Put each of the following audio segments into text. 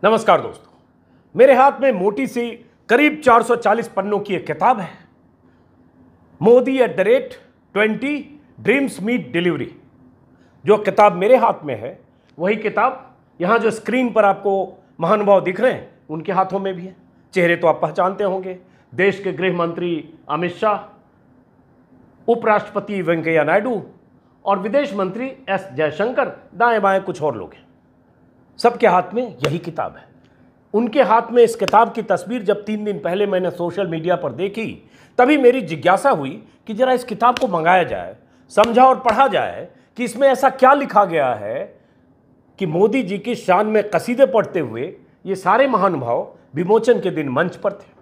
नमस्कार दोस्तों, मेरे हाथ में मोटी सी करीब 440 पन्नों की एक किताब है, मोदी @20 ड्रीम्स मीट डिलीवरी। जो किताब मेरे हाथ में है वही किताब यहाँ जो स्क्रीन पर आपको महानुभाव दिख रहे हैं उनके हाथों में भी है। चेहरे तो आप पहचानते होंगे, देश के गृह मंत्री अमित शाह, उपराष्ट्रपति वेंकैया नायडू और विदेश मंत्री एस जयशंकर, दाएं बाएं कुछ और लोग हैं। सबके हाथ में यही किताब है। उनके हाथ में इस किताब की तस्वीर जब 3 दिन पहले मैंने सोशल मीडिया पर देखी, तभी मेरी जिज्ञासा हुई कि जरा इस किताब को मंगाया जाए, समझा और पढ़ा जाए कि इसमें ऐसा क्या लिखा गया है कि मोदी जी की शान में कसीदे पढ़ते हुए ये सारे महानुभाव विमोचन के दिन मंच पर थे।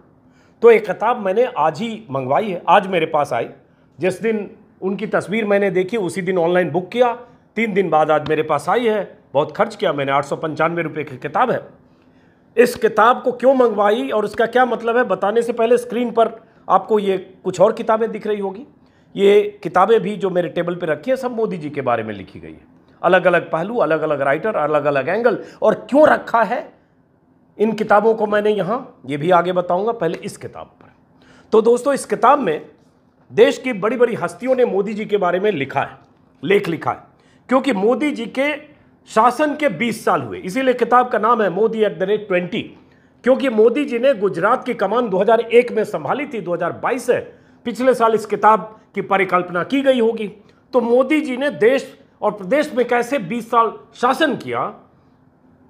तो एक किताब मैंने आज ही मंगवाई है, आज मेरे पास आई। जिस दिन उनकी तस्वीर मैंने देखी उसी दिन ऑनलाइन बुक किया, 3 दिन बाद आज मेरे पास आई है। बहुत खर्च किया मैंने, 895 रुपये की किताब है। इस किताब को क्यों मंगवाई और उसका क्या मतलब है बताने से पहले स्क्रीन पर आपको ये कुछ और किताबें दिख रही होगी। ये किताबें भी जो मेरे टेबल पे रखी है सब मोदी जी के बारे में लिखी गई है। अलग अलग पहलू, अलग अलग राइटर, अलग अलग एंगल। और क्यों रखा है इन किताबों को मैंने यहाँ, ये भी आगे बताऊंगा। पहले इस किताब पर तो दोस्तों, इस किताब में देश की बड़ी बड़ी हस्तियों ने मोदी जी के बारे में लिखा है, लेख लिखा है। क्योंकि मोदी जी के शासन के 20 साल हुए, इसीलिए किताब का नाम है मोदी @20। क्योंकि मोदी जी ने गुजरात की कमान 2001 में संभाली थी, 2022 है, पिछले साल इस किताब की परिकल्पना की गई होगी। तो मोदी जी ने देश और प्रदेश में कैसे 20 साल शासन किया,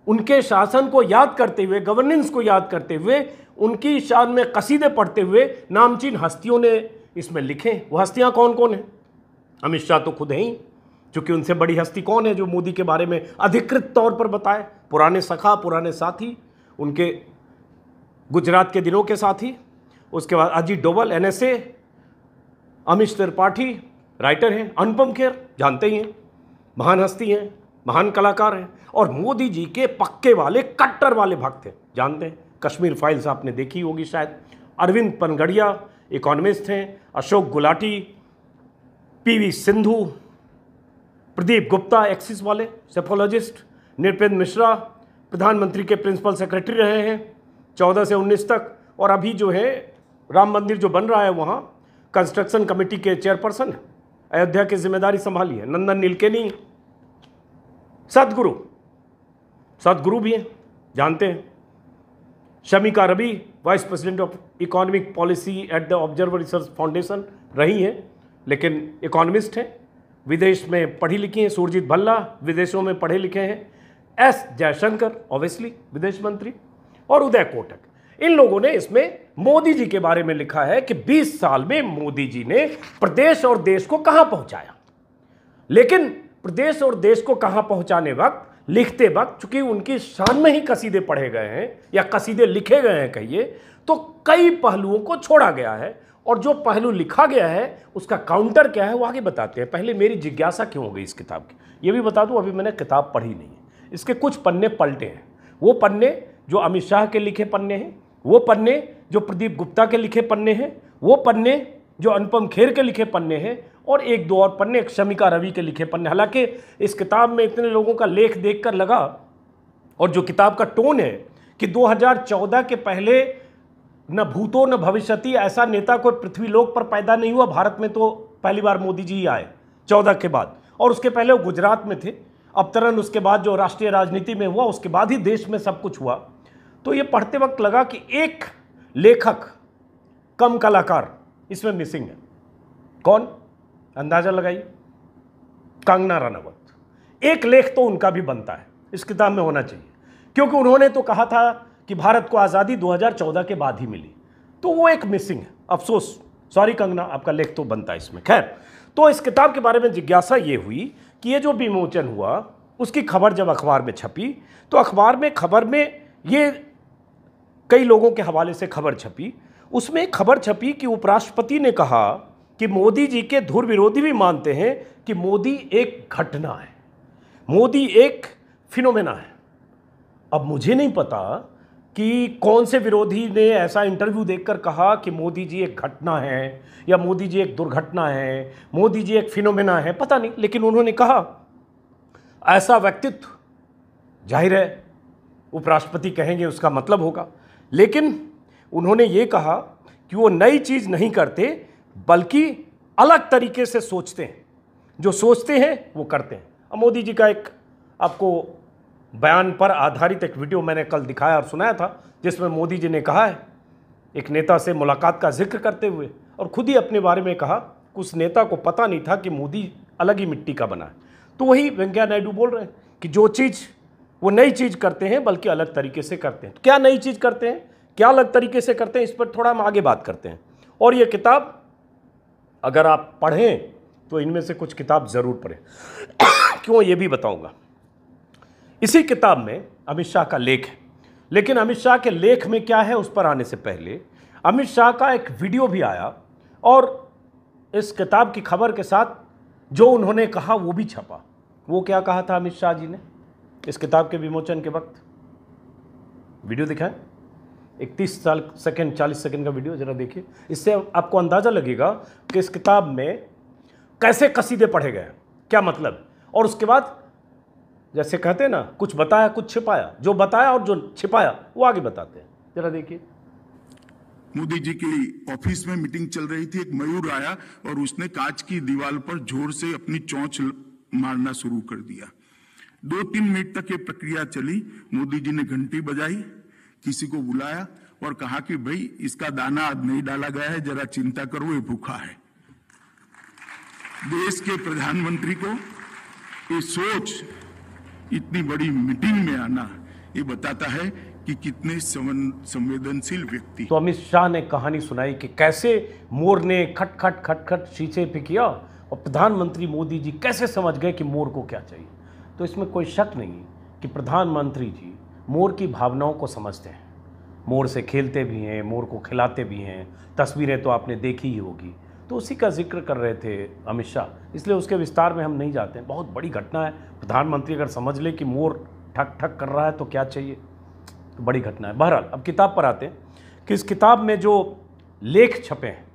उनके शासन को याद करते हुए, गवर्नेंस को याद करते हुए, उनकी शान में कसीदे पढ़ते हुए नामचीन हस्तियों ने इसमें लिखे। वो हस्तियां कौन कौन है? अमित शाह तो खुद हैं ही, क्योंकि उनसे बड़ी हस्ती कौन है जो मोदी के बारे में अधिकृत तौर पर बताए? पुराने सखा, पुराने साथी, उनके गुजरात के दिनों के साथी। उसके बाद अजीत डोभाल NSA, अमिश त्रिपाठी राइटर हैं, अनुपम खेर जानते ही हैं, महान हस्ती हैं, महान कलाकार हैं, और मोदी जी के पक्के वाले, कट्टर वाले भक्त हैं, जानते हैं। कश्मीर फाइल्स आपने देखी होगी शायद। अरविंद पनगड़िया इकोनॉमिस्ट हैं, अशोक गुलाटी, PV सिंधु, प्रदीप गुप्ता एक्सिस वाले सेफोलॉजिस्ट, नृपेंद्र मिश्रा प्रधानमंत्री के प्रिंसिपल सेक्रेटरी रहे हैं 14 से 19 तक, और अभी जो है राम मंदिर जो बन रहा है वहाँ कंस्ट्रक्शन कमेटी के चेयरपर्सन है, अयोध्या की जिम्मेदारी संभाली है। नंदन नीलकेनी, सदगुरु भी हैं, जानते हैं। Shamika Ravi vice president of economic policy at the Observer Research Foundation रही हैं, लेकिन इकोनॉमिस्ट हैं, विदेश में पढ़ी लिखी हैं। सुरजीत भल्ला विदेशों में पढ़े लिखे हैं। एस जयशंकर ऑब्वियसली विदेश मंत्री, और उदय कोटक। इन लोगों ने इसमें मोदी जी के बारे में लिखा है कि 20 साल में मोदी जी ने प्रदेश और देश को कहां पहुंचाया। लेकिन प्रदेश और देश को कहां पहुंचाने वक्त, लिखते वक्त, चूंकि उनकी शान में ही कसीदे पढ़े गए हैं या कसीदे लिखे गए हैं कहिए, तो कई पहलुओं को छोड़ा गया है। और जो पहलू लिखा गया है उसका काउंटर क्या है वो आगे बताते हैं। पहले मेरी जिज्ञासा क्यों हो गई इस किताब की, ये भी बता दूं। अभी मैंने किताब पढ़ी नहीं है, इसके कुछ पन्ने पलटे हैं। वो पन्ने जो अमित शाह के लिखे पन्ने हैं, वो पन्ने जो प्रदीप गुप्ता के लिखे पन्ने हैं, वो पन्ने जो अनुपम खेर के लिखे पन्ने हैं, और 1-2 और पन्ने एक शमिका रवि के लिखे पन्ने। हालांकि इस किताब में इतने लोगों का लेख देखकर लगा, और जो किताब का टोन है कि 2014 के पहले न भूतो न भविष्यति, ऐसा नेता कोई पृथ्वीलोक पर पैदा नहीं हुआ। भारत में तो पहली बार मोदी जी आए 14 के बाद, और उसके पहले वो गुजरात में थे। अवतरण उसके बाद जो राष्ट्रीय राजनीति में हुआ, उसके बाद ही देश में सब कुछ हुआ। तो ये पढ़ते वक्त लगा कि एक लेखक कम कलाकार इसमें मिसिंग है। कौन? अंदाजा लगाइए। कंगना रनावत। एक लेख तो उनका भी बनता है, इस किताब में होना चाहिए, क्योंकि उन्होंने तो कहा था कि भारत को आज़ादी 2014 के बाद ही मिली। तो वो एक मिसिंग है, अफसोस। सॉरी कंगना, आपका लेख तो बनता है इसमें। खैर, तो इस किताब के बारे में जिज्ञासा ये हुई कि ये जो विमोचन हुआ उसकी खबर जब अखबार में छपी, तो खबर में ये कई लोगों के हवाले से खबर छपी। उसमें एक खबर छपी कि उपराष्ट्रपति ने कहा कि मोदी जी के धुर विरोधी भी मानते हैं कि मोदी एक घटना है, मोदी एक फिनोमेना है। अब मुझे नहीं पता कि कौन से विरोधी ने ऐसा इंटरव्यू देखकर कहा कि मोदी जी एक घटना है, या मोदी जी एक दुर्घटना है, मोदी जी एक फिनोमेना है, पता नहीं। लेकिन उन्होंने कहा ऐसा व्यक्तित्व, जाहिर है उपराष्ट्रपति कहेंगे उसका मतलब होगा। लेकिन उन्होंने ये कहा कि वो नई चीज़ नहीं करते बल्कि अलग तरीके से सोचते हैं, जो सोचते हैं वो करते हैं। अब मोदी जी का एक आपको बयान पर आधारित एक वीडियो मैंने कल दिखाया और सुनाया था, जिसमें मोदी जी ने कहा है एक नेता से मुलाकात का जिक्र करते हुए, और खुद ही अपने बारे में कहा कि उस नेता को पता नहीं था कि मोदी अलग ही मिट्टी का बना है। तो वही वेंकैया नायडू बोल रहे हैं कि जो चीज़ वो नई चीज़ करते हैं बल्कि अलग तरीके से करते हैं। तो क्या नई चीज़ करते हैं, क्या अलग तरीके से करते हैं, इस पर थोड़ा हम आगे बात करते हैं। और ये किताब अगर आप पढ़ें तो इनमें से कुछ किताब ज़रूर पढ़ें। क्यों, ये भी बताऊंगा। इसी किताब में अमित शाह का लेख है, लेकिन अमित शाह के लेख में क्या है उस पर आने से पहले अमित शाह का एक वीडियो भी आया, और इस किताब की खबर के साथ जो उन्होंने कहा वो भी छपा। वो क्या कहा था अमित शाह जी ने इस किताब के विमोचन के वक्त? वीडियो दिखाएं, 31 सेकंड 40 सेकंड का वीडियो जरा देखिए। इससे आपको अंदाज़ा लगेगा कि इस किताब में कैसे कसीदे पढ़े गए, क्या मतलब। और उसके बाद जैसे कहते हैं ना, कुछ बताया कुछ छिपाया, जो बताया और जो छिपाया वो आगे बताते हैं। जरा देखिए। मोदी जी की ऑफिस में मीटिंग चल रही थी, एक मयूर आया और उसने कांच की दीवार पर जोर से अपनी चोंच मारना शुरू कर दिया। 2-3 मिनट तक ये प्रक्रिया चली। मोदी जी ने घंटी बजाई, किसी को बुलाया और कहा कि भाई इसका दाना आज नहीं डाला गया है, जरा चिंता करो, ये भूखा है। देश के प्रधानमंत्री को ये सोच, इतनी बड़ी मीटिंग में आना, ये बताता है कि कितने संवेदनशील व्यक्ति। तो अमित शाह ने कहानी सुनाई कि कैसे मोर ने खट खट खट खट शीशे पे किया और प्रधानमंत्री मोदी जी कैसे समझ गए कि मोर को क्या चाहिए। तो इसमें कोई शक नहीं कि प्रधानमंत्री जी मोर की भावनाओं को समझते हैं, मोर से खेलते भी हैं, मोर को खिलाते भी हैं। तस्वीरें तो आपने देखी ही होगी। तो उसी का जिक्र कर रहे थे अमित शाह, इसलिए उसके विस्तार में हम नहीं जाते हैं। बहुत बड़ी घटना है। प्रधानमंत्री अगर समझ ले कि मोर ठक ठक कर रहा है तो क्या चाहिए, तो बड़ी घटना है। बहरहाल अब किताब पर आते हैं कि इस किताब में जो लेख छपे हैं,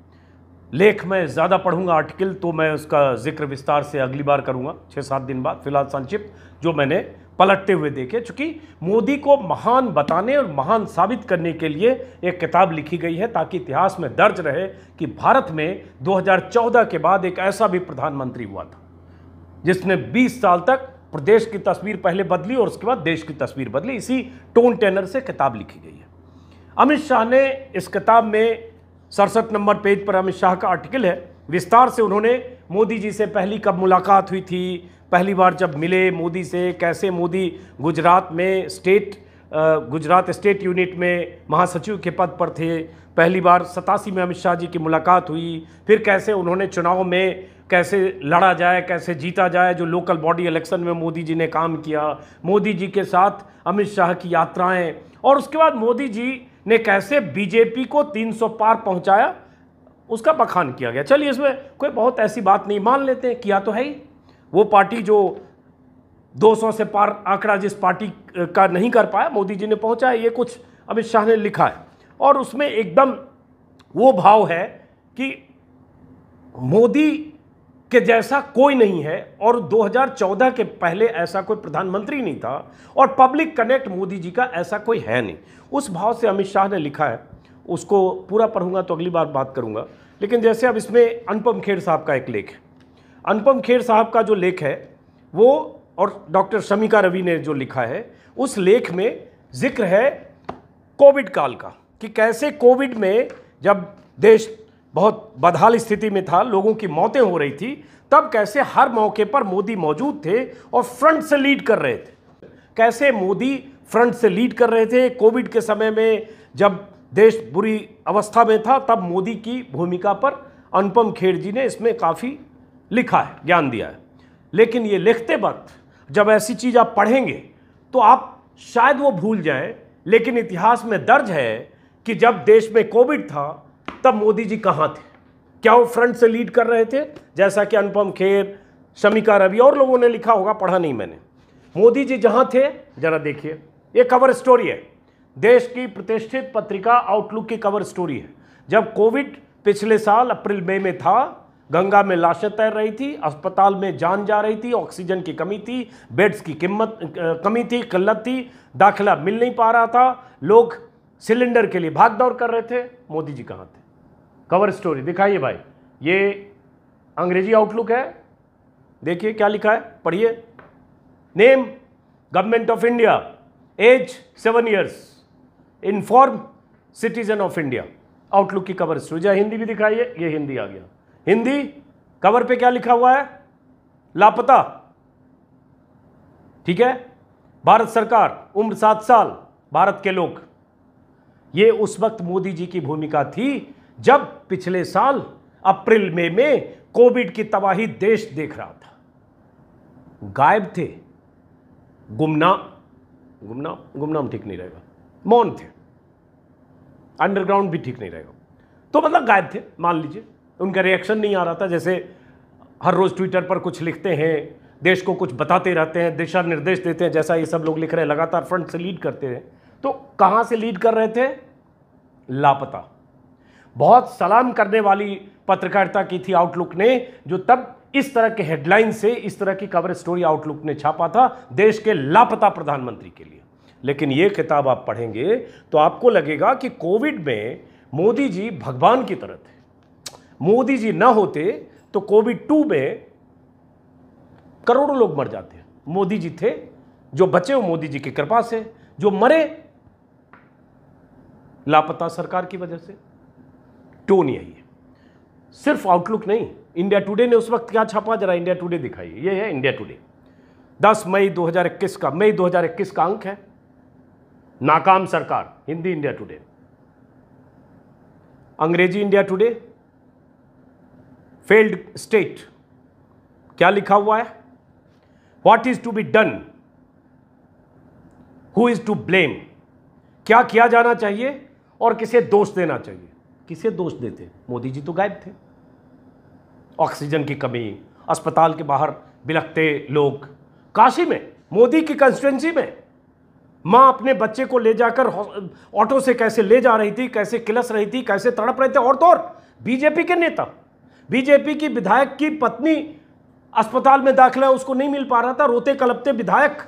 लेख मैं ज़्यादा पढ़ूंगा, आर्टिकल तो मैं उसका जिक्र विस्तार से अगली बार करूंगा 6-7 दिन बाद। फिलहाल संक्षिप्त जो मैंने पलटते हुए देखे, चूँकि मोदी को महान बताने और महान साबित करने के लिए एक किताब लिखी गई है, ताकि इतिहास में दर्ज रहे कि भारत में 2014 के बाद एक ऐसा भी प्रधानमंत्री हुआ था जिसने 20 साल तक प्रदेश की तस्वीर पहले बदली और उसके बाद देश की तस्वीर बदली। इसी टोन टेनर से किताब लिखी गई है। अमित शाह ने इस किताब में 67 नंबर पेज पर अमित शाह का आर्टिकल है। विस्तार से उन्होंने मोदी जी से पहली कब मुलाकात हुई थी, पहली बार जब मिले मोदी से, कैसे मोदी गुजरात में गुजरात स्टेट यूनिट में महासचिव के पद पर थे, पहली बार 87 में अमित शाह जी की मुलाकात हुई, फिर कैसे उन्होंने चुनाव में कैसे लड़ा जाए, कैसे जीता जाए, जो लोकल बॉडी इलेक्शन में मोदी जी ने काम किया, मोदी जी के साथ अमित शाह की यात्राएं, और उसके बाद मोदी जी ने कैसे बीजेपी को 300 पार पहुंचाया, उसका बखान किया गया। चलिए, इसमें कोई बहुत ऐसी बात नहीं, मान लेते हैं, किया तो है ही। वो पार्टी जो 200 से पार आंकड़ा जिस पार्टी का नहीं कर पाया, मोदी जी ने पहुंचाया, ये कुछ अमित शाह ने लिखा है। और उसमें एकदम वो भाव है कि मोदी के जैसा कोई नहीं है और 2014 के पहले ऐसा कोई प्रधानमंत्री नहीं था, और पब्लिक कनेक्ट मोदी जी का ऐसा कोई है नहीं। उस भाव से अमित शाह ने लिखा है। उसको पूरा पढ़ूंगा तो अगली बार बात करूंगा। लेकिन जैसे अब इसमें अनुपम खेर साहब का एक लेख है। अनुपम खेर साहब का जो लेख है वो, और डॉक्टर शमिका रवि ने जो लिखा है, उस लेख में जिक्र है कोविड काल का, कि कैसे कोविड में जब देश बहुत बदहाल स्थिति में था, लोगों की मौतें हो रही थी, तब कैसे हर मौके पर मोदी मौजूद थे और फ्रंट से लीड कर रहे थे। कैसे मोदी फ्रंट से लीड कर रहे थे कोविड के समय में, जब देश बुरी अवस्था में था, तब मोदी की भूमिका पर अनुपम खेर जी ने इसमें काफ़ी लिखा है, ज्ञान दिया है। लेकिन ये लिखते वक्त जब ऐसी चीज़ आप पढ़ेंगे तो आप शायद वो भूल जाएं, लेकिन इतिहास में दर्ज है कि जब देश में कोविड था तब मोदी जी कहाँ थे। क्या वो फ्रंट से लीड कर रहे थे, जैसा कि अनुपम खेर, शमिका रवि और लोगों ने लिखा होगा, पढ़ा नहीं मैंने। मोदी जी जहाँ थे, जरा देखिए, ये कवर स्टोरी है, देश की प्रतिष्ठित पत्रिका आउटलुक की कवर स्टोरी है। जब कोविड पिछले साल अप्रैल मई में था, गंगा में लाशें तैर रही थी, अस्पताल में जान जा रही थी, ऑक्सीजन की कमी थी, बेड्स की कमी थी, किल्लत थी, दाखिला मिल नहीं पा रहा था, लोग सिलेंडर के लिए भाग दौड़ कर रहे थे। मोदी जी कहाँ थे? कवर स्टोरी दिखाइए भाई, ये अंग्रेजी आउटलुक है, देखिए क्या लिखा है, पढ़िए। Name government of India, age 7 years, inform citizen of India. Outlook की कवर स्टोरी, जरा हिंदी भी दिखाइए, ये हिंदी आ गया। हिंदी कवर पे क्या लिखा हुआ है? लापता, ठीक है। भारत सरकार, उम्र 7 साल, भारत के लोग। ये उस वक्त मोदी जी की भूमिका थी जब पिछले साल अप्रैल मई में कोविड की तबाही देश देख रहा था। गायब थे, गुमनाम ठीक नहीं रहेगा, मौन थे, अंडरग्राउंड भी ठीक नहीं रहेगा, तो मतलब गायब थे मान लीजिए। उनका रिएक्शन नहीं आ रहा था, जैसे हर रोज ट्विटर पर कुछ लिखते हैं, देश को कुछ बताते रहते हैं, दिशा निर्देश देते हैं, जैसा ये सब लोग लिख रहे हैं, लगातार फ्रंट से लीड करते हैं। तो कहां से लीड कर रहे थे? लापता। बहुत सलाम करने वाली पत्रकारिता की थी आउटलुक ने, जो तब इस तरह के हेडलाइन से इस तरह की कवर स्टोरी आउटलुक ने छापा था देश के लापता प्रधानमंत्री के लिए। लेकिन ये किताब आप पढ़ेंगे तो आपको लगेगा कि कोविड में मोदी जी भगवान की तरह थे। मोदी जी ना होते तो कोविड 2 में करोड़ों लोग मर जाते। मोदी जी थे, जो बचे वो मोदी जी की कृपा से, जो मरे लापता सरकार की वजह से। टोन यही है, सिर्फ आउटलुक नहीं। इंडिया टुडे ने उस वक्त क्या छापा, जरा इंडिया टुडे दिखाइए। ये है इंडिया टुडे, 10 मई 2021 का, मई 2021 का अंक है। नाकाम सरकार, हिंदी इंडिया टुडे। अंग्रेजी इंडिया टुडे, फेल्ड स्टेट। क्या लिखा हुआ है? What is to be done, who is to blame. क्या किया जाना चाहिए और किसे दोष देना चाहिए। किसे दोष देते? मोदी जी तो गायब थे। ऑक्सीजन की कमी, अस्पताल के बाहर बिलखते लोग, काशी में मोदी की कंस्टिट्यूंसी में मां अपने बच्चे को ले जाकर ऑटो से कैसे ले जा रही थी, कैसे किलस रही थी, कैसे तड़प रहे थे। और तो और बीजेपी के नेता, बीजेपी की विधायक की पत्नी अस्पताल में दाखिला है, उसको नहीं मिल पा रहा था, रोते कलपते विधायक,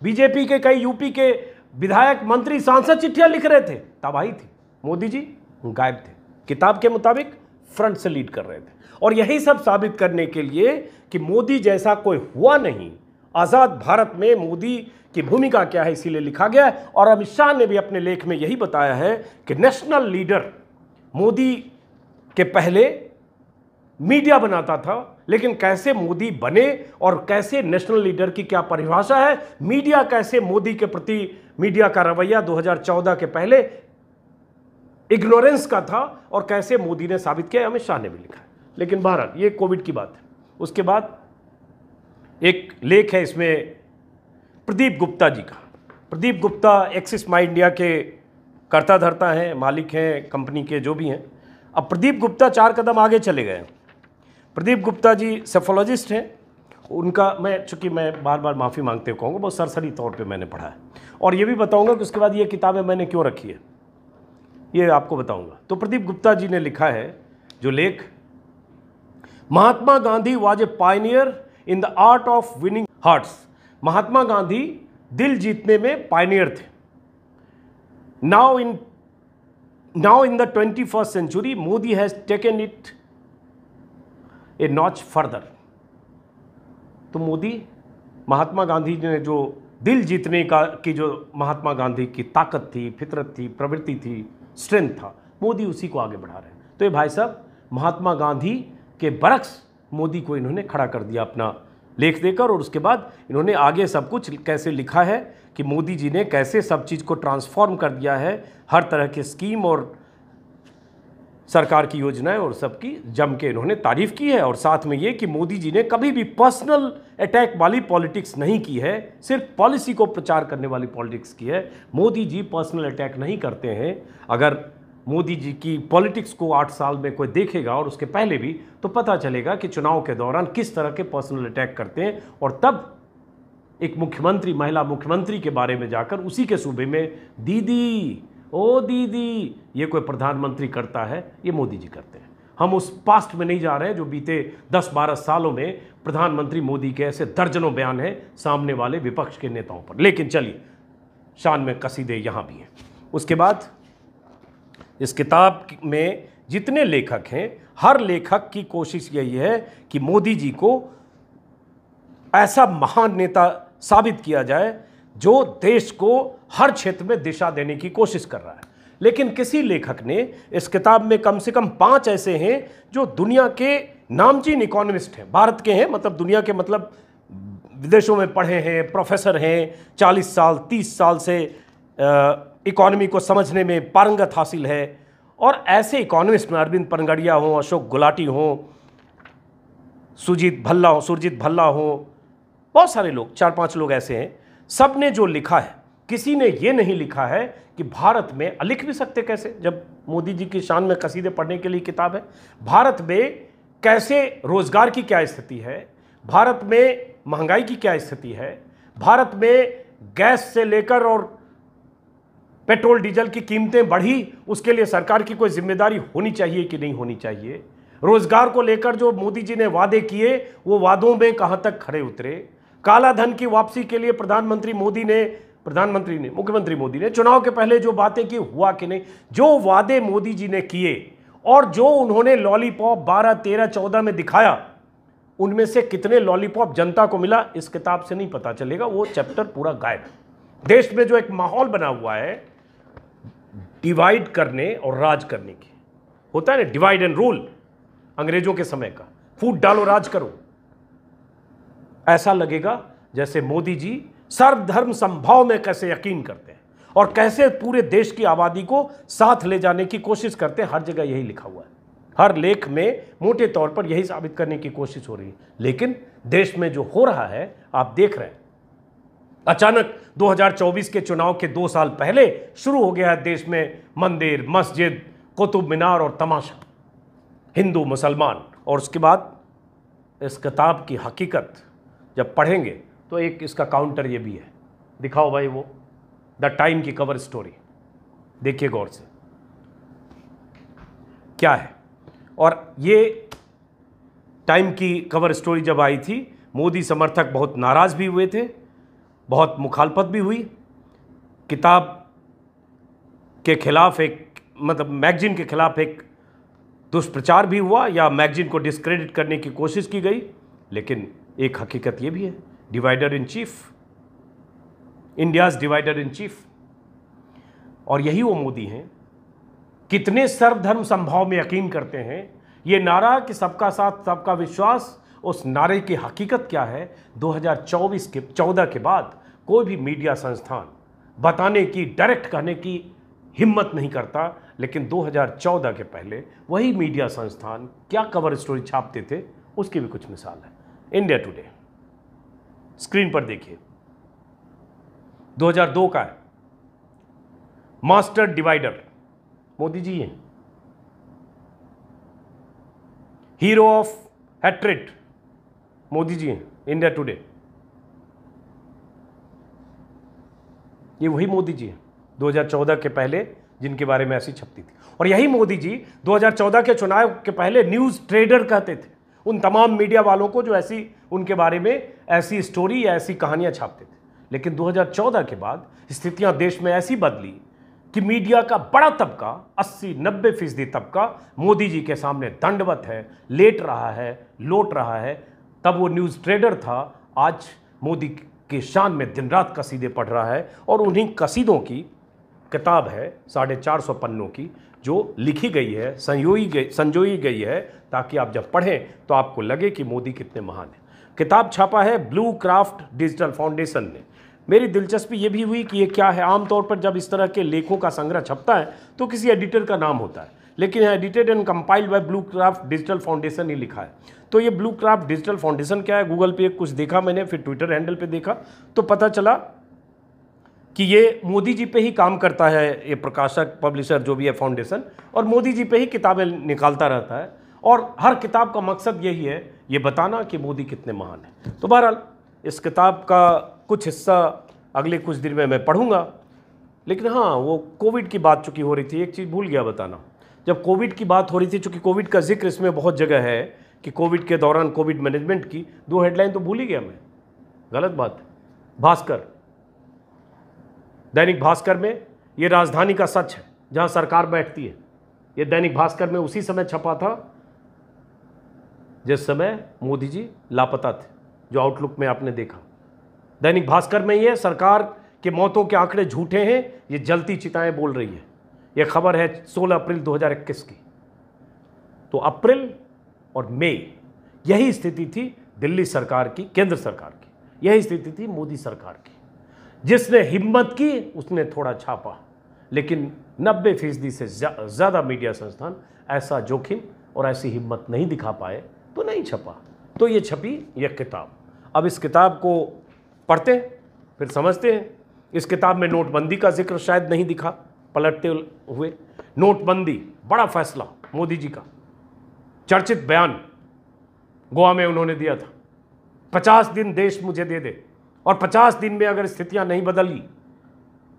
बीजेपी के कई यूपी के विधायक, मंत्री, सांसद चिट्ठियां लिख रहे थे, तबाही थी। मोदी जी गायब थे। किताब के मुताबिक फ्रंट से लीड कर रहे थे। और यही सब साबित करने के लिए कि मोदी जैसा कोई हुआ नहीं, आजाद भारत में मोदी की भूमिका क्या है, इसीलिए लिखा गया है। और अमित शाह ने भी अपने लेख में यही बताया है कि नेशनल लीडर मोदी के पहले मीडिया बनाता था, लेकिन कैसे मोदी बने और कैसे नेशनल लीडर की क्या परिभाषा है, मीडिया कैसे मोदी के प्रति, मीडिया का रवैया 2014 के पहले इग्नोरेंस का था और कैसे मोदी ने साबित किया, अमित शाह ने भी लिखा है। लेकिन बहरहाल ये कोविड की बात है। उसके बाद एक लेख है इसमें प्रदीप गुप्ता जी का। प्रदीप गुप्ता एक्सिस माई इंडिया के कर्ता धर्ता हैं, मालिक हैं कंपनी के, जो भी हैं। अब प्रदीप गुप्ता 4 कदम आगे चले गए। प्रदीप गुप्ता जी सेफोलॉजिस्ट हैं। उनका चूंकि मैं बार बार माफ़ी मांगते हुए कहूँगा, बहुत सरसरी तौर पे मैंने पढ़ा है और ये भी बताऊँगा कि उसके बाद ये किताबें मैंने क्यों रखी है, ये आपको बताऊँगा। तो प्रदीप गुप्ता जी ने लिखा है जो लेख, Mahatma Gandhi was a pioneer in the art of winning hearts. Mahatma Gandhi दिल जीतने में पायनियर थे। Now in the 21st century Modi has taken it a notch further. तो मोदी, महात्मा गांधी ने जो दिल जीतने की जो महात्मा गांधी की ताकत थी, फितरत थी, प्रवृत्ति थी, स्ट्रेंथ था, मोदी उसी को आगे बढ़ा रहे हैं। तो ये भाई साहब महात्मा गांधी के बरक्स मोदी को इन्होंने खड़ा कर दिया अपना लेख देकर। और उसके बाद इन्होंने आगे सब कुछ कैसे लिखा है कि मोदी जी ने कैसे सब चीज़ को ट्रांसफॉर्म कर दिया है, हर तरह के स्कीम और सरकार की योजनाएं और सबकी जम के इन्होंने तारीफ की है। और साथ में ये कि मोदी जी ने कभी भी पर्सनल अटैक वाली पॉलिटिक्स नहीं की है, सिर्फ पॉलिसी को प्रचार करने वाली पॉलिटिक्स की है। मोदी जी पर्सनल अटैक नहीं करते हैं। अगर मोदी जी की पॉलिटिक्स को 8 साल में कोई देखेगा और उसके पहले भी, तो पता चलेगा कि चुनाव के दौरान किस तरह के पर्सनल अटैक करते हैं। और तब एक मुख्यमंत्री, महिला मुख्यमंत्री के बारे में जाकर उसी के सूबे में दीदी, ओ दीदी, ये कोई प्रधानमंत्री करता है, ये मोदी जी करते हैं। हम उस पास्ट में नहीं जा रहे हैं जो बीते 10-12 सालों में प्रधानमंत्री मोदी के ऐसे दर्जनों बयान हैं सामने वाले विपक्ष के नेताओं पर। लेकिन चलिए, शान में कसीदे यहाँ भी हैं। उसके बाद इस किताब में जितने लेखक हैं, हर लेखक की कोशिश यही है कि मोदी जी को ऐसा महान नेता साबित किया जाए जो देश को हर क्षेत्र में दिशा देने की कोशिश कर रहा है। लेकिन किसी लेखक ने इस किताब में कम से कम 5 ऐसे हैं जो दुनिया के नामचीन इकोनॉमिस्ट हैं, भारत के हैं, मतलब दुनिया के, मतलब विदेशों में पढ़े हैं, प्रोफेसर हैं, 40 साल 30 साल से इकोनॉमी को समझने में पारंगत हासिल है। और ऐसे इकोनॉमिस्ट में अरविंद पनगड़िया हों, अशोक गुलाटी हों, सुरजीत भल्ला हों, बहुत सारे लोग, 4-5 लोग ऐसे हैं। सब ने जो लिखा है, किसी ने ये नहीं लिखा है कि भारत में, लिख भी सकते कैसे जब मोदी जी की शान में कसीदे पढ़ने के लिए किताब है, भारत में कैसे रोजगार की क्या स्थिति है, भारत में महंगाई की क्या स्थिति है, भारत में गैस से लेकर और पेट्रोल डीजल की कीमतें बढ़ी, उसके लिए सरकार की कोई जिम्मेदारी होनी चाहिए कि नहीं होनी चाहिए, रोजगार को लेकर जो मोदी जी ने वादे किए वो वादों में कहां तक खरे उतरे, काला धन की वापसी के लिए मुख्यमंत्री मोदी ने चुनाव के पहले जो बातें की, हुआ कि नहीं, जो वादे मोदी जी ने किए और जो उन्होंने लॉलीपॉप 12, 13, 14 में दिखाया, उनमें से कितने लॉलीपॉप जनता को मिला इस किताब से नहीं पता चलेगा। वो चैप्टर पूरा गायब है। देश में जो एक माहौल बना हुआ है डिवाइड करने और राज करने की, होता है ना, डिवाइड एंड रूल, अंग्रेजों के समय का, फूट डालो राज करो, ऐसा लगेगा जैसे मोदी जी सर्वधर्म समभाव में कैसे यकीन करते हैं और कैसे पूरे देश की आबादी को साथ ले जाने की कोशिश करते हैं। हर जगह यही लिखा हुआ है, हर लेख में मोटे तौर पर यही साबित करने की कोशिश हो रही है। लेकिन देश में जो हो रहा है आप देख रहे हैं। अचानक 2024 के चुनाव के 2 साल पहले शुरू हो गया है देश में मंदिर, मस्जिद, कुतुब मीनार और तमाशा, हिंदू मुसलमान। और उसके बाद इस किताब की हकीकत जब पढ़ेंगे तो एक इसका काउंटर ये भी है। दिखाओ भाई वो द टाइम की कवर स्टोरी, देखिए गौर से क्या है। और ये टाइम की कवर स्टोरी जब आई थी, मोदी समर्थक बहुत नाराज भी हुए थे, बहुत मुखालफत भी हुई, किताब के खिलाफ एक, मतलब मैगजीन के खिलाफ एक दुष्प्रचार भी हुआ या मैगजीन को डिस्क्रेडिट करने की कोशिश की गई। लेकिन एक हकीकत ये भी है, divider in chief, India's divider in chief. और यही वो मोदी हैं, कितने सर्वधर्म समभाव में यकीन करते हैं। ये नारा कि सबका साथ सबका विश्वास, उस नारे की हकीकत क्या है 2014 के बाद कोई भी मीडिया संस्थान बताने की, डायरेक्ट कहने की हिम्मत नहीं करता। लेकिन 2014 के पहले वही मीडिया संस्थान क्या कवर स्टोरी छापते थे, उसकी भी कुछ मिसाल है। इंडिया टुडे स्क्रीन पर देखिए, 2002 का है, मास्टर डिवाइडर मोदी जी हैं, hero of hatred Modi ji हैं। इंडिया टुडे, ये वही मोदी जी हैं 2014 के पहले जिनके बारे में ऐसी छपती थी। और यही मोदी जी 2014 के चुनाव के पहले न्यूज़ ट्रेडर कहते थे उन तमाम मीडिया वालों को जो ऐसी उनके बारे में ऐसी स्टोरी या ऐसी कहानियां छापते थे। लेकिन 2014 के बाद स्थितियां देश में ऐसी बदली कि मीडिया का बड़ा तबका, 80-90% तबका मोदी जी के सामने दंडवत है, लेट रहा है, लौट रहा है। तब वो न्यूज़ ट्रेडर था, आज मोदी के शान में दिन रात कसीदे पढ़ रहा है। और उन्हीं कसीदों की किताब है 450 पन्नों की, जो लिखी गई है, संजोई गई है, ताकि आप जब पढ़ें तो आपको लगे कि मोदी कितने महान हैं। किताब छापा है ब्लू क्राफ्ट डिजिटल फाउंडेशन ने। मेरी दिलचस्पी ये भी हुई कि ये क्या है। आमतौर पर जब इस तरह के लेखों का संग्रह छपता है तो किसी एडिटर का नाम होता है, लेकिन edited and compiled by blue craft digital foundation ही लिखा है। तो ये ब्लू क्राफ्ट डिजिटल फाउंडेशन क्या है, गूगल पे कुछ देखा मैंने, फिर ट्विटर हैंडल पे देखा तो पता चला कि ये मोदी जी पे ही काम करता है, ये प्रकाशक पब्लिशर जो भी है फाउंडेशन, और मोदी जी पे ही किताबें निकालता रहता है। और हर किताब का मकसद यही है, ये बताना कि मोदी कितने महान हैं। तो बहरहाल इस किताब का कुछ हिस्सा अगले कुछ दिन में मैं पढ़ूंगा। लेकिन हाँ, वो कोविड की बात चूँकि हो रही थी, एक चीज़ भूल गया बताना। जब कोविड की बात हो रही थी, चूंकि कोविड का जिक्र इसमें बहुत जगह है कि कोविड के दौरान कोविड मैनेजमेंट की, 2 हेडलाइन तो भूल ही गया मैं, गलत बात है। भास्कर, दैनिक भास्कर में ये राजधानी का सच है जहां सरकार बैठती है। ये दैनिक भास्कर में उसी समय छपा था जिस समय मोदी जी लापता थे, जो आउटलुक में आपने देखा। दैनिक भास्कर में ये सरकार के मौतों के आंकड़े झूठे हैं, ये जलती चिताएं बोल रही है। यह खबर है 16 अप्रैल 2021 की। तो अप्रैल और मई यही स्थिति थी दिल्ली सरकार की, केंद्र सरकार की, यही स्थिति थी मोदी सरकार की। जिसने हिम्मत की उसने थोड़ा छापा, लेकिन 90% से ज़्यादा मीडिया संस्थान ऐसा जोखिम और ऐसी हिम्मत नहीं दिखा पाए, तो नहीं छपा। तो ये छपी यह किताब। अब इस किताब को पढ़ते हैं, फिर समझते हैं। इस किताब में नोटबंदी का जिक्र शायद नहीं दिखा पलटते हुए। नोटबंदी बड़ा फैसला मोदी जी का, चर्चित बयान गोवा में उन्होंने दिया था, 50 दिन देश मुझे दे दे, और 50 दिन में अगर स्थितियां नहीं बदली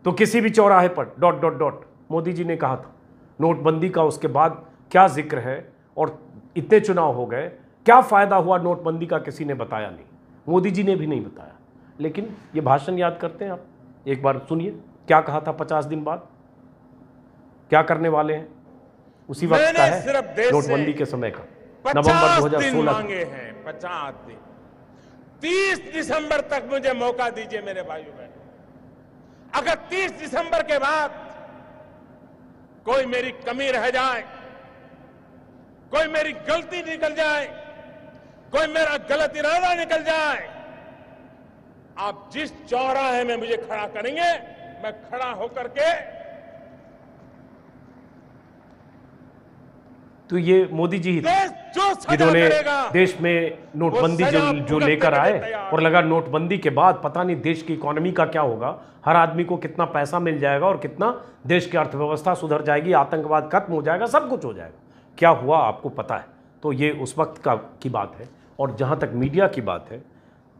तो किसी भी चौराहे पर ... मोदी जी ने कहा था। नोटबंदी का उसके बाद क्या जिक्र है, और इतने चुनाव हो गए, क्या फ़ायदा हुआ नोटबंदी का किसी ने बताया नहीं, मोदी जी ने भी नहीं बताया। लेकिन ये भाषण याद करते हैं आप, एक बार सुनिए क्या कहा था 50 दिन बाद, क्या करने वाले हैं। उसी वक्त का है, नोटबंदी के समय का, नवंबर 2016 मांगे हैं 50 दिन। 30 दिसंबर तक मुझे मौका दीजिए मेरे भाइयों बहनों। अगर 30 दिसंबर के बाद कोई मेरी कमी रह जाए, कोई मेरी गलती निकल जाए, कोई मेरा गलत इरादा निकल जाए, आप जिस चौराहे में मुझे खड़ा करेंगे, मैं खड़ा होकर के। तो ये मोदी जी ही थे जिन्होंने देश में नोटबंदी जो लेकर आए, और लगा नोटबंदी के बाद पता नहीं देश की इकोनॉमी का क्या होगा, हर आदमी को कितना पैसा मिल जाएगा और कितना देश की अर्थव्यवस्था सुधर जाएगी, आतंकवाद खत्म हो जाएगा, सब कुछ हो जाएगा। क्या हुआ आपको पता है। तो ये उस वक्त की बात है। और जहाँ तक मीडिया की बात है,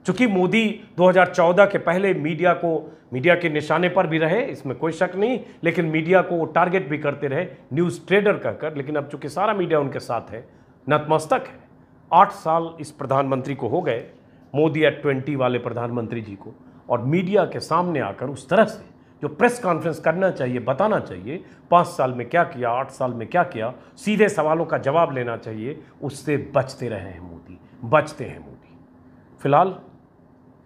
चूंकि मोदी 2014 के पहले मीडिया के निशाने पर भी रहे, इसमें कोई शक नहीं, लेकिन मीडिया को टारगेट भी करते रहे न्यूज़ ट्रेडर कहकर। लेकिन अब चूंकि सारा मीडिया उनके साथ है, नतमस्तक है। 8 साल इस प्रधानमंत्री को हो गए, मोदी एट 20 वाले प्रधानमंत्री जी को, और मीडिया के सामने आकर उस तरह से जो प्रेस कॉन्फ्रेंस करना चाहिए, बताना चाहिए 5 साल में क्या किया, 8 साल में क्या किया, सीधे सवालों का जवाब लेना चाहिए, उससे बचते रहे हैं मोदी, बचते हैं मोदी। फिलहाल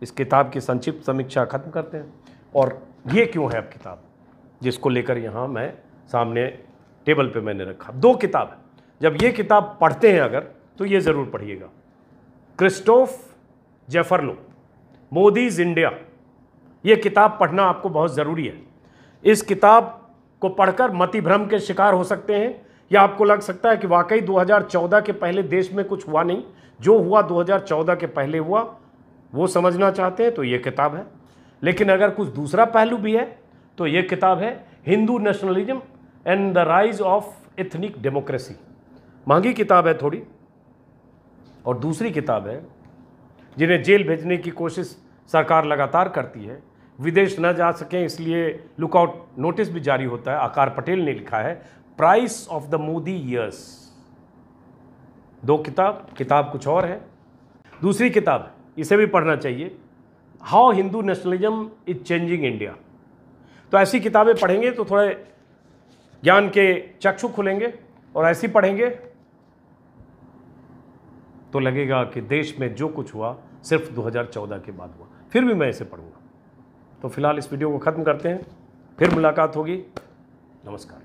इस किताब की संक्षिप्त समीक्षा खत्म करते हैं। और ये क्यों है अब किताब, जिसको लेकर यहाँ मैं सामने टेबल पे मैंने रखा। 2 किताब है। जब ये किताब पढ़ते हैं अगर, तो ये ज़रूर पढ़िएगा, क्रिस्टोफ जेफरलो, मोदीज इंडिया। ये किताब पढ़ना आपको बहुत ज़रूरी है। इस किताब को पढ़कर मति भ्रम के शिकार हो सकते हैं, या आपको लग सकता है कि वाकई 2014 के पहले देश में कुछ हुआ नहीं, जो हुआ 2014 के पहले हुआ, वो समझना चाहते हैं तो ये किताब है। लेकिन अगर कुछ दूसरा पहलू भी है तो ये किताब है Hindu nationalism and the rise of ethnic democracy. महंगी किताब है थोड़ी, और दूसरी किताब है जिन्हें जेल भेजने की कोशिश सरकार लगातार करती है, विदेश न जा सकें इसलिए लुकआउट नोटिस भी जारी होता है। आकार पटेल ने लिखा है price of the Modi years. 2 किताब कुछ और है। दूसरी किताब, इसे भी पढ़ना चाहिए, how Hindu nationalism is changing India. तो ऐसी किताबें पढ़ेंगे तो थोड़े ज्ञान के चक्षु खुलेंगे, और ऐसी पढ़ेंगे तो लगेगा कि देश में जो कुछ हुआ सिर्फ 2014 के बाद हुआ। फिर भी मैं इसे पढ़ूंगा। तो फिलहाल इस वीडियो को ख़त्म करते हैं, फिर मुलाकात होगी। नमस्कार।